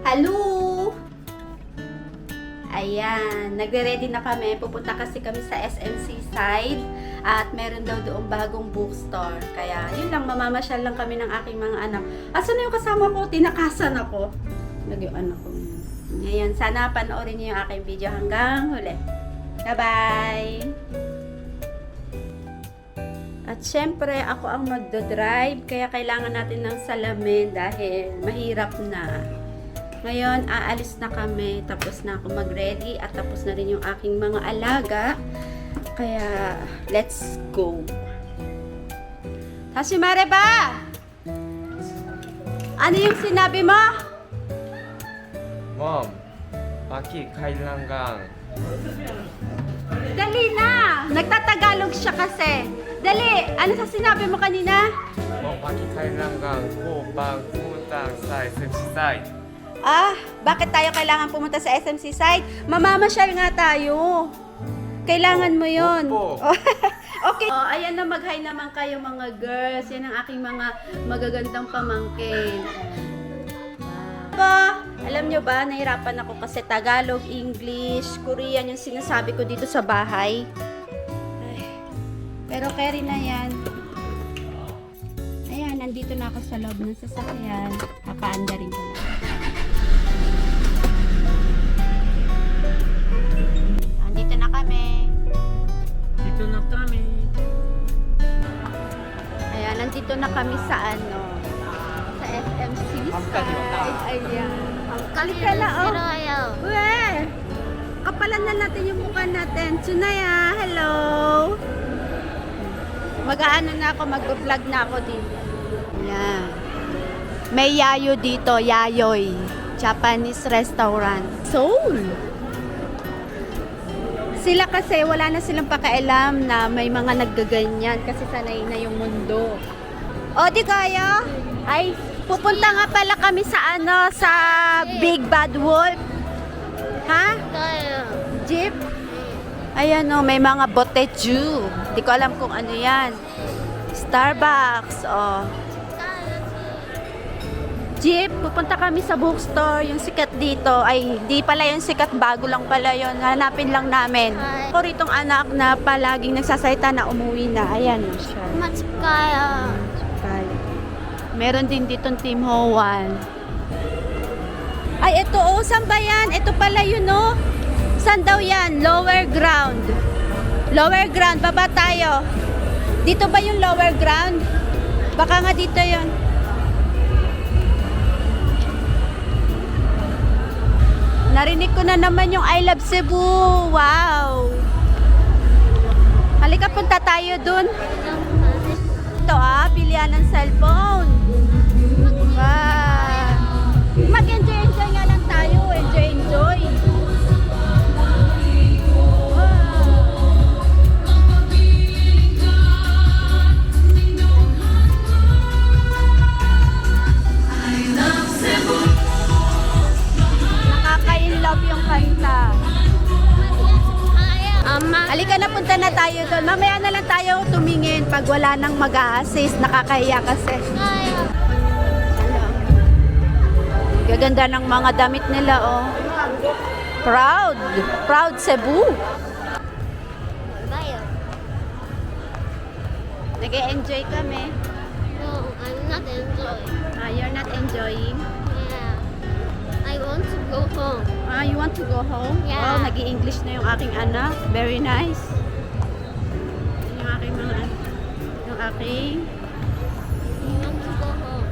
Hello! Ayan, nagre-ready na kami. Pupunta kasi kami sa SMC side at meron daw doong bagong bookstore. Kaya yun lang, mamamasyal lang kami ng aking mga anak. Asan na yung kasama ko? Tinakasan ako. Yung anak ko. Ngayon, sana panoorin niyo yung aking video hanggang huli. Bye-bye! At syempre, ako ang magdodrive, kaya kailangan natin ng salamin dahil mahirap na. Ngayon, aalis na kami, tapos na ako mag-ready at tapos na rin yung aking mga alaga. Kaya, let's go! Hashimare ba? Ano yung sinabi mo? Mom, Aki kailangan. Dali na! Nagtatagalog siya kasi. Dali! Ano sa sinabi mo kanina? Mom, Aki kailangan ko bang pumunta sa SMC side. Ah, bakit tayo kailangan pumunta sa SMC side? Mamamasyal nga tayo. Kailangan mo yun. Opo. Okay. Oh, ayan na, mag-hi naman kayo mga girls. Yan ang aking mga magagandang pamangkin. Alam nyo ba, nahirapan ako kasi Tagalog, English, Korean yung sinasabi ko dito sa bahay. Ay, pero carry na yan. Ayan, nandito na ako sa loob ng sasakyan. Kakaanda rin ko na. Andito na kami. Dito na kami. Ayan, nandito na kami sa ano, sa SMC side. Ayan. Halika na, oh. Uwe! Kapalan na natin yung mukha natin. Tsunaya, hello! Mag-aano na ako, mag-vlog na ako dito. Ayan. May yayo dito, yayoy. Japanese restaurant. Seoul! Sila kasi, wala na silang pakailam na may mga naggaganyan kasi sanay na yung mundo. O, di kaya? Ay, pupunta nga pala kami sa ano, sa Big Bad Wolf. Ha? Jeep? Ayan o, may mga boteju. Di ko alam kung ano yan. Starbucks, o. Jeep, pupunta kami sa bookstore, yung sikat dito. Ay, di pala yung sikat, bago lang pala yun. Hanapin lang namin. Ako ritong anak na palaging nagsasalita na umuwi na. Ayan o siya. Matskaya. Meron din ditong Tim Ho-Wan. Ay, ito oh, saan ba yan? Ito pala yun oh. Saan daw yan? Lower ground. Lower ground, baba tayo. Dito ba yung lower ground? Baka nga dito yun. Narinig ko na naman yung I Love Cebu. Wow. Halika, punta tayo dun. Ito bilihan ng cellphone. Wow. Mag-enjoy nga lang tayo. Enjoy. Nakaka-inlove yung kanta. Halika na, punta na tayo doon. Mamaya na lang tayo tumingin pag wala nang mag-a-assist. Nakakahiya kasi. Gaganda ng mga damit nila, oh. Proud. Proud Cebu. Nag-e-enjoy kami. No, I'm not enjoying. You're not enjoying? Yeah. I want to go home. You want to go home? Yeah. Oh, nag-i-English na yung aking anak. Very nice. Yung aking mga... Yung aking... You want to go home?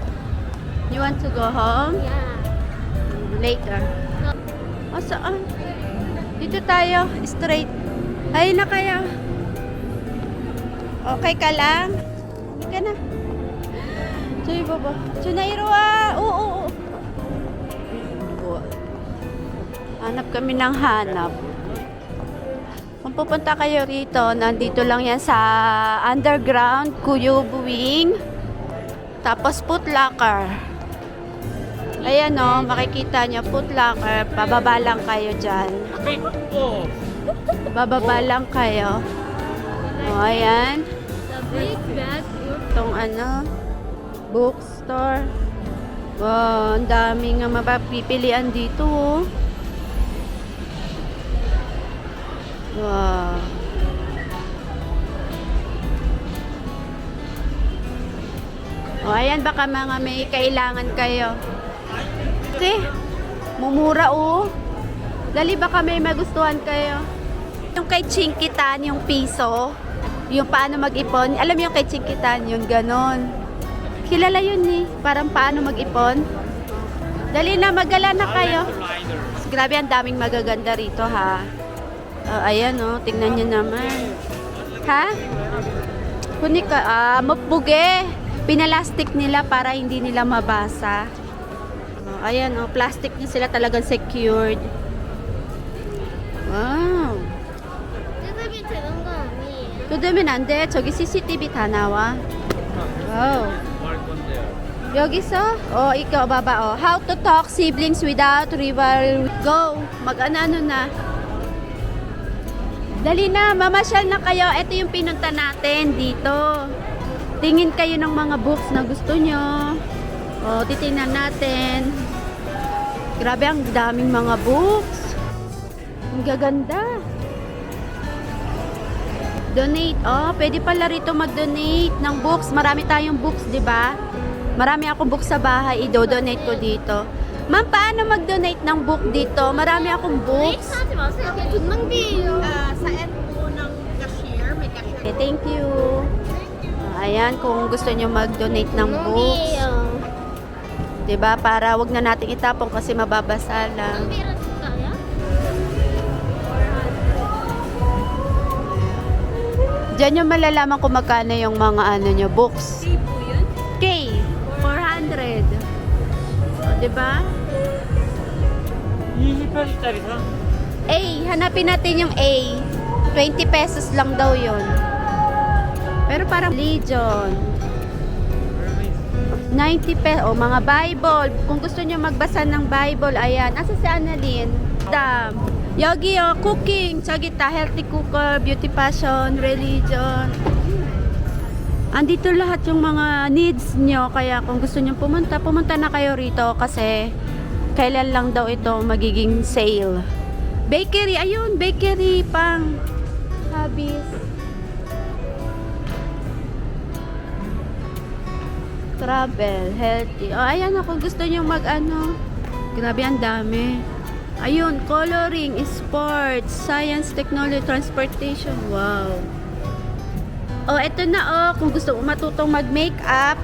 You want to go home? Yeah. Later. No. O, saan? Dito tayo. Straight. Ay, na kaya. Okay ka lang? Hindi ka na. Chuy, baba. Chunairo, oo. Hanap kami ng hanap. Kung pupunta kayo rito, nandito lang yan sa underground, Kuyubu Wing. Tapos Foot Locker. Ayan o, makikita nyo, Foot Locker. Bababa lang kayo dyan. Bababa lang kayo. O, ayan. The big bad group. Itong ano, bookstore. Wow, ang dami nga mapapipilian dito. Oh. Wow. O, ayan, baka mga may kailangan kayo. Okay. Mumura, oh. Dali, baka may magustuhan kayo. Yung kay Chinkitan, yung piso, yung paano mag-ipon. Alam mo yung kay Chinkitan, yun, ganon. Kilala yun eh. Parang paano mag-ipon. Dali na, magala na kayo. Grabe, ang daming magaganda rito, ha. Ayan, oh. Tingnan nyo naman. Ha? Kunik ka. Mapuge. Pinalastik nila para hindi nila mabasa. Ayan, oh. Plastic niya sila talagang secured. Wow. 뜯으면 되는 거 아니에요? 뜯으면 안 돼. 저기 CCTV 다 나와. 와우. 여기서 ikaw baba how to talk siblings without rival. Go. Mag-ano na. Dali na, mamasyal na kayo. Ito yung pinunta natin dito. Tingin kayo ng mga books na gusto nyo. Titingnan natin. Grabe, ang daming mga books. Ang gaganda. Donate. Pwede pala rito mag-donate ng books. Marami tayong books, di ba? Marami akong books sa bahay. I-donate ko dito. Ma'am, paano mag-donate ng book dito? Marami akong books. 하지 마세요. 그냥 돈 낭비예요. Sa end po ng cashier, may cashier. Okay, thank you. Ayan, kung gusto nyo mag-donate ng books. 낭비예요. Diba? Para wag na nating itapon kasi mababasa lang. 낭비라 줄까요? Diyan yung malalaman kung magkano yung mga ano nyo, books. Hindi po yun. K, 400. Diba? 20페이지짜리 사? A, hanapin natin yung A. 20 pesos lang daw yun. Pero parang Legion. 90 pesos. Mga Bible. Kung gusto nyo magbasa ng Bible, ayan. Asa si Annalyn? Dam. Yogi, cooking. Chagita, healthy cooker, beauty passion, religion. Andito lahat yung mga needs nyo. Kaya kung gusto nyo pumunta na kayo rito kasi kailan lang daw ito magiging sale. Bakery, ayun, bakery pang hobbies. Travel, healthy. Ayan, kung gusto nyo mag-ano. Grabe, ang dami. Ayun, coloring, sports, science, technology, transportation. Wow. Eto na, kung gusto mo matutong mag-makeup,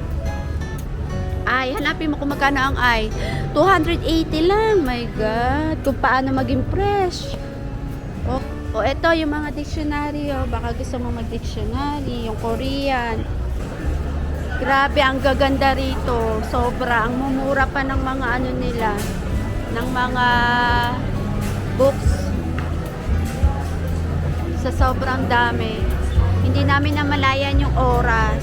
ay, hanapin mo kung magkano ang ay. 280 lang. My God. Kung paano maging fresh. Ito yung mga dictionary. Baka gusto mo mag-dictionary. Yung Korean. Grabe, ang gaganda rito. Sobra. Ang mumura pa ng mga ano nila. Ng mga books. Sa sobrang dami. Hindi namin namalayan yung oras.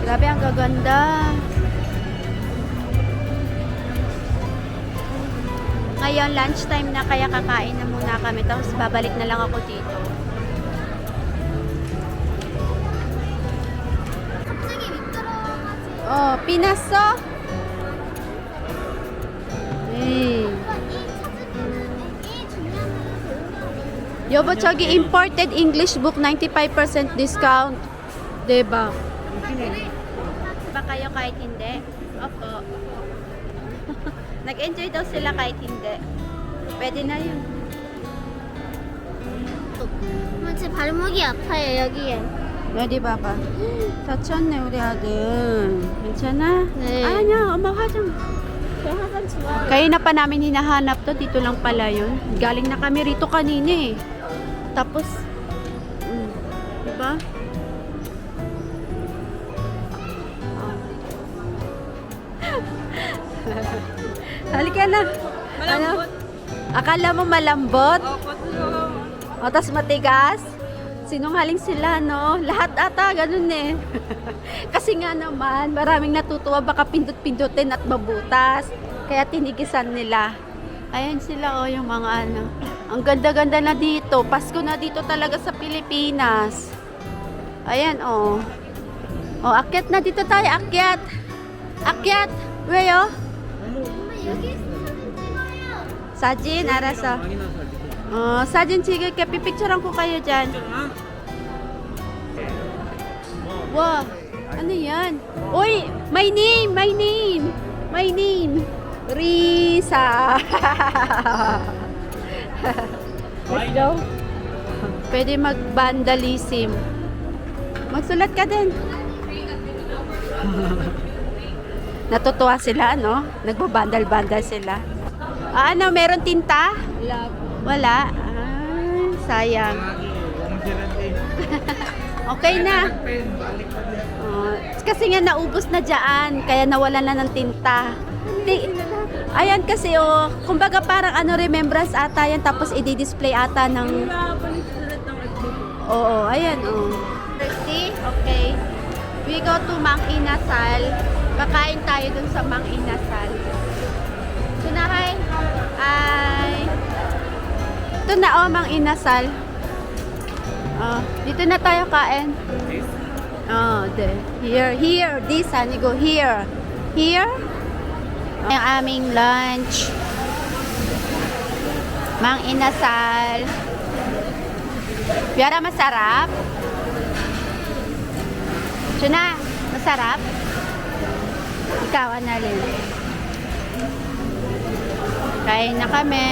Grabe, ang gaganda. Ngayon, lunchtime na, kaya kakain na muna kami. Tapos babalik na lang ako dito. 갑자기 미끄러워가지고. 피났어? 에이. 이 중요한 여보, 저기 imported English book 95% discount. Diba? Ba kayo kahit hindi? Opo. Nag-enjoy daw sila kahit hindi. Pwede na yun. 제 발목이 아파요 여기에. 어디 봐봐. 다쳤네 우리 아들. 괜찮아? 네. 아니야, 엄마 화장. 저 화장 좋아요. Kaya na pa namin hinahanap to. Dito lang pala yun. Galing na kami rito kanina eh. Tapos, diba? Halika na. Malambot. Akala mo malambot? Opo, tulong. Tas matigas? Sinungaling sila, no? Lahat ata, ganun eh. Kasi nga naman, maraming natutuwa baka pindot-pindutin at mabutas. Kaya tinigisan nila. Ayan sila, yung mga ano. Ang ganda-ganda na dito. Pasko na dito talaga sa Pilipinas. Ayan, akyat na dito tayo, akyat. Akyat. 왜요? 엄마 여기 사진 찍어요. 사진? 알았어. 사진 찍을게. 삐픽처럼 고 kayo dyan. Wow, ano yan? Uy, my name. Risa. Let's go. Pwede mag-vandalism. Magsulat ka din. Natutuwa sila, no? Nagbabandal-bandal sila. Ano, meron tinta? Wala. Ay, sayang. Okay na. Kasi nga naubos na dyan, kaya nawala na ng tinta. Ayan kasi kumbaga parang remembrance ata yan, tapos i-display ata ng... Oo, ayan Thirsty? Okay. We go to Mang Inasal. Kakain tayo dun sa Mang Inasal. Sunahay. Ay. Ito na Mang Inasal. Dito na tayo kain. Here. This, you go here. Here. Yung aming lunch. Mang Inasal. Biara, masarap? Suna, masarap? Ikaw, Annalyn. Kain na kami.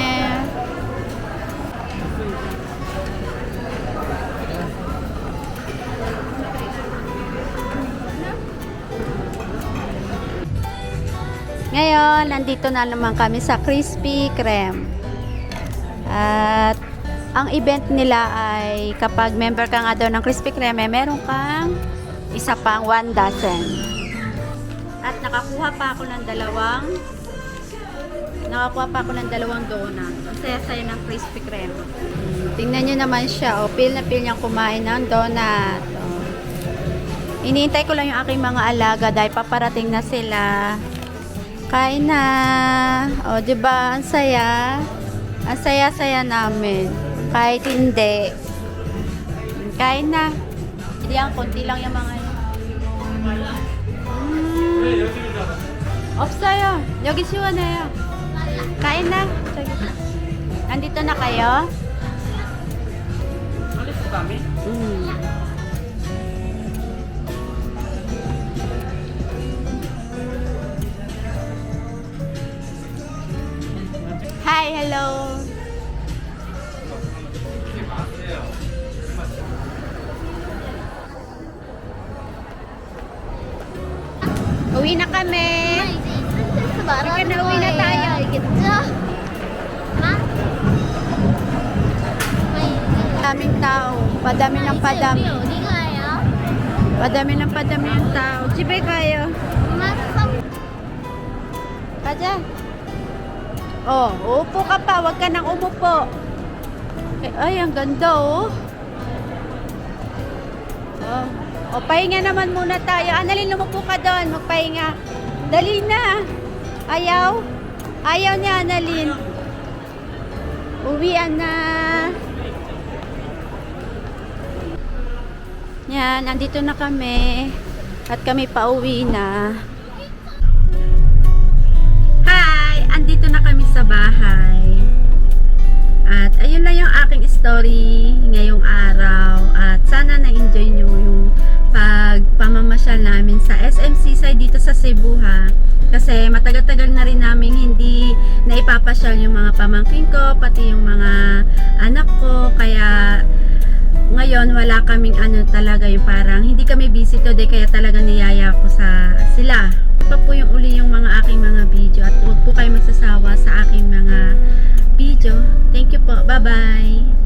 Ngayon, nandito na naman kami sa Krispy Kreme. At ang event nila ay kapag member ka nga daw ng Krispy Kreme, meron kang isa pang 1 dozen. At nakakuha pa ako ng dalawang donut. Ang saya-saya ng Krispy Kreme. Tingnan nyo naman siya. Feel na feel niyang kumain ng donut. Iniintay ko lang yung aking mga alaga dahil paparating na sila. Kain na. Diba? Ang saya. Ang saya-saya namin. Kahit hindi. Kain na. Hindi ang konti lang yung mga yun. 없어요. 여기 시원해요. Kain na. Nandito na kayo? Hi, hello. Uwi na kami. 이제 인센스 말하는 이렇게 나오긴 거예요. 하다요. 알겠죠? Daming tao. Padami ng padami. 우리 어디 가요? Padami ng padami ng tao. 집에 가요. 엄마 성 Kaja. Upo ka pa. Huwag ka nang umupo. Ay, ang ganda pahinga naman muna tayo. Annalyn, lumupo ka doon. Magpahinga. Dali na. Ayaw niya, Annalyn. Uwian na. Yan, andito na kami. At kami pauwi na. Hi! Andito na kami sa bahay. At ayun lang yung aking story ngayong araw. At sana na-enjoy nyo yung pagpamamasyal namin sa SM Seaside dito sa Cebu ha. Kasi matagal-tagal na rin namin hindi naipapasyal yung mga pamangkin ko, pati yung mga anak ko. Kaya ngayon wala kaming talaga yung parang hindi kami busy today, kaya talaga niyaya ko sa sila. Pa po yung uli yung mga aking mga video at huwag po kayo magsasawa sa aking mga video. Thank you po. Bye-bye.